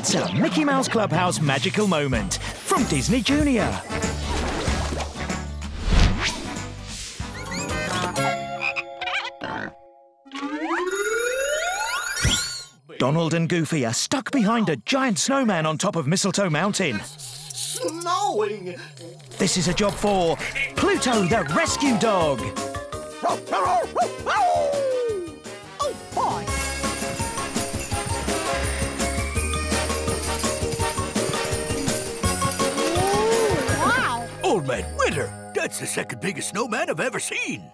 It's a Mickey Mouse Clubhouse magical moment from Disney Junior. Donald and Goofy are stuck behind a giant snowman on top of Mistletoe Mountain. Snowing! This is a job for Pluto, the rescue dog. Oh, boy! Wow! Old Man Winter! That's the second biggest snowman I've ever seen.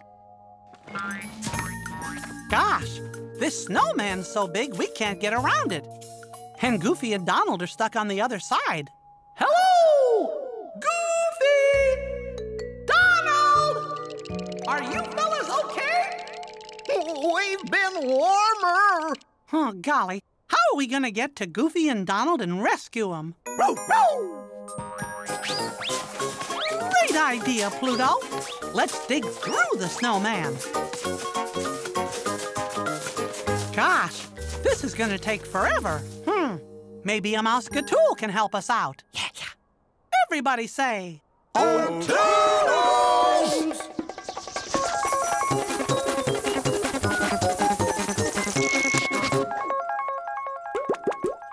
Gosh, this snowman's so big we can't get around it. And Goofy and Donald are stuck on the other side. Hello! Goofy! Donald! Are you fellas okay? We've been warmer. Oh, golly. How are we going to get to Goofy and Donald and rescue them? Great idea, Pluto. Let's dig through the snowman. Gosh, this is going to take forever. Maybe a Mousekatool can help us out. Yeah. Everybody say, Toodles!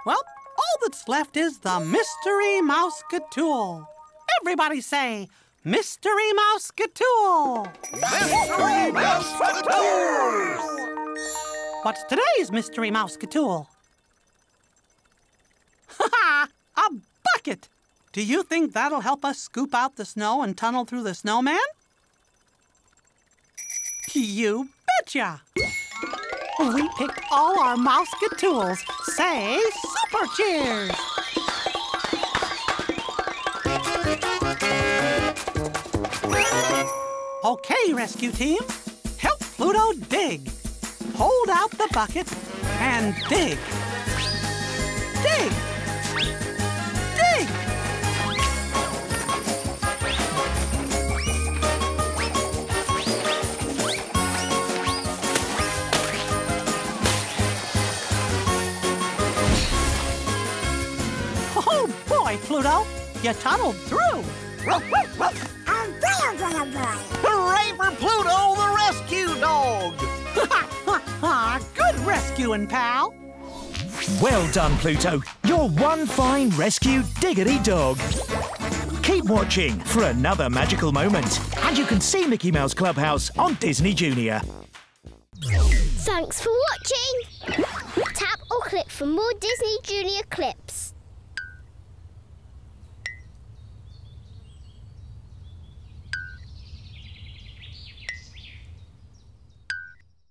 Well, all that's left is the Mystery Mousekatool. Everybody say, Mystery Mousekatool! Mystery Mousekatools! What's today's Mystery Mousekatool? Ha-ha! A bucket! Do you think that'll help us scoop out the snow and tunnel through the snowman? You betcha! We picked all our Mousekatools. Say super cheers! Okay, rescue team. Help Pluto dig. Hold out the bucket and dig. Dig! Dig! Oh, boy, Pluto! You tunneled through! Hooray for Pluto, the rescue dog! Good rescuing, pal! Well done, Pluto. You're one fine rescue diggity dog. Keep watching for another magical moment. And you can see Mickey Mouse Clubhouse on Disney Junior. Thanks for watching. Tap or click for more Disney Junior clips.